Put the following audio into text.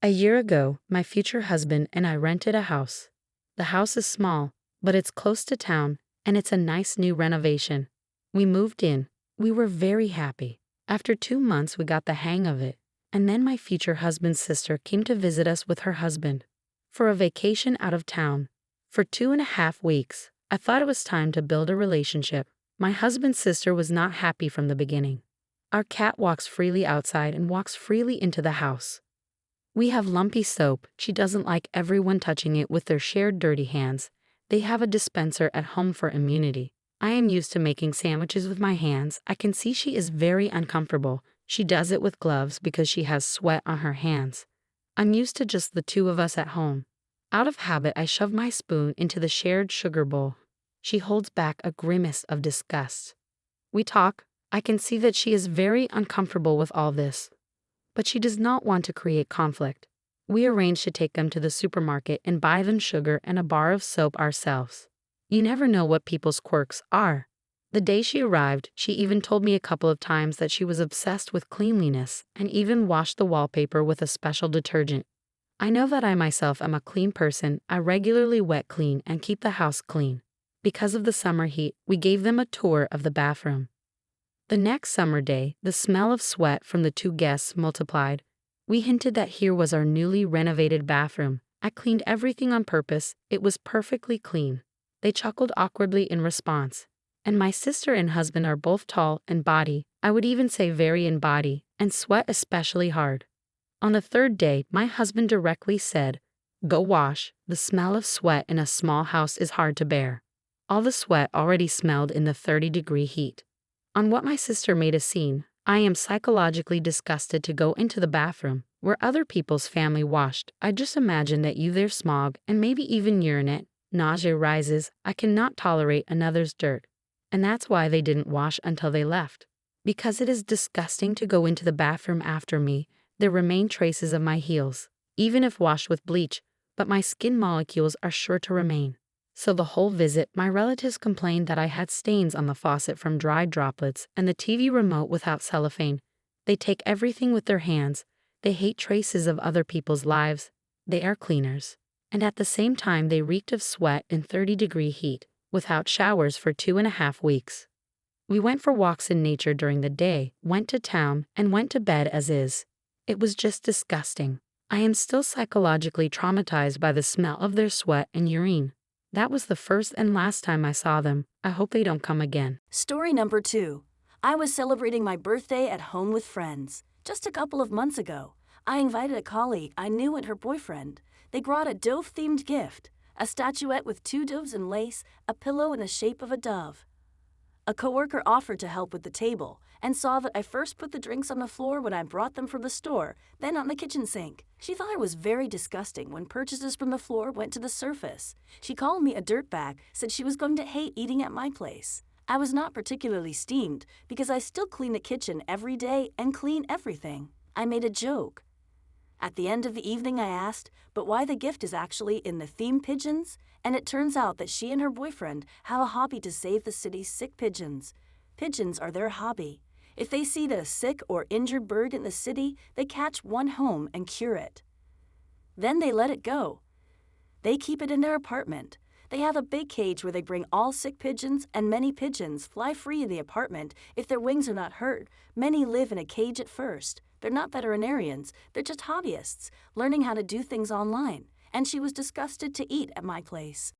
A year ago, my future husband and I rented a house. The house is small, but it's close to town, and it's a nice new renovation. We moved in. We were very happy. After 2 months, we got the hang of it, and then my future husband's sister came to visit us with her husband for a vacation out of town. For 2.5 weeks, I thought it was time to build a relationship. My husband's sister was not happy from the beginning. Our cat walks freely outside and walks freely into the house. We have lumpy soap. She doesn't like everyone touching it with their shared dirty hands. They have a dispenser at home for immunity. I am used to making sandwiches with my hands. I can see she is very uncomfortable. She does it with gloves because she has sweat on her hands. I'm used to just the two of us at home. Out of habit, I shove my spoon into the shared sugar bowl. She holds back a grimace of disgust. We talk. I can see that she is very uncomfortable with all this, but she does not want to create conflict. We arrange to take them to the supermarket and buy them sugar and a bar of soap ourselves. You never know what people's quirks are. The day she arrived, she even told me a couple of times that she was obsessed with cleanliness and even washed the wallpaper with a special detergent. I know that I myself am a clean person. I regularly wet clean and keep the house clean. Because of the summer heat, we gave them a tour of the bathroom. The next summer day, the smell of sweat from the two guests multiplied. We hinted that here was our newly renovated bathroom. I cleaned everything on purpose. It was perfectly clean. They chuckled awkwardly in response. And my sister and husband are both tall and body, I would even say very in body, and sweat especially hard. On the third day, my husband directly said, "Go wash. The smell of sweat in a small house is hard to bear." All the sweat already smelled in the 30-degree heat. On what my sister made a scene, I am psychologically disgusted to go into the bathroom where other people's family washed. I just imagine that you there smog and maybe even urinate. Nausea rises. I cannot tolerate another's dirt. And that's why they didn't wash until they left. Because it is disgusting to go into the bathroom after me, there remain traces of my heels, even if washed with bleach, but my skin molecules are sure to remain. So the whole visit, my relatives complained that I had stains on the faucet from dried droplets and the TV remote without cellophane. They take everything with their hands. They hate traces of other people's lives. They are cleaners. And at the same time, they reeked of sweat in 30-degree heat, without showers for 2.5 weeks. We went for walks in nature during the day, went to town, and went to bed as is. It was just disgusting. I am still psychologically traumatized by the smell of their sweat and urine. That was the first and last time I saw them. I hope they don't come again. Story number 2. I was celebrating my birthday at home with friends. Just a couple of months ago, I invited a colleague I knew and her boyfriend. They brought a dove-themed gift, a statuette with 2 doves in lace, a pillow in the shape of a dove. A coworker offered to help with the table and saw that I first put the drinks on the floor when I brought them from the store, then on the kitchen sink. She thought it was very disgusting when purchases from the floor went to the surface. She called me a dirtbag, said she was going to hate eating at my place. I was not particularly steamed because I still clean the kitchen every day and clean everything. I made a joke. At the end of the evening, I asked, but why the gift is actually in the theme pigeons? And it turns out that she and her boyfriend have a hobby to save the city's sick pigeons. Pigeons are their hobby. If they see a sick or injured bird in the city, they catch one home and cure it. Then they let it go. They keep it in their apartment. They have a big cage where they bring all sick pigeons, and many pigeons fly free in the apartment if their wings are not hurt. Many live in a cage at first. They're not veterinarians. They're just hobbyists, learning how to do things online. And she was disgusted to eat at my place.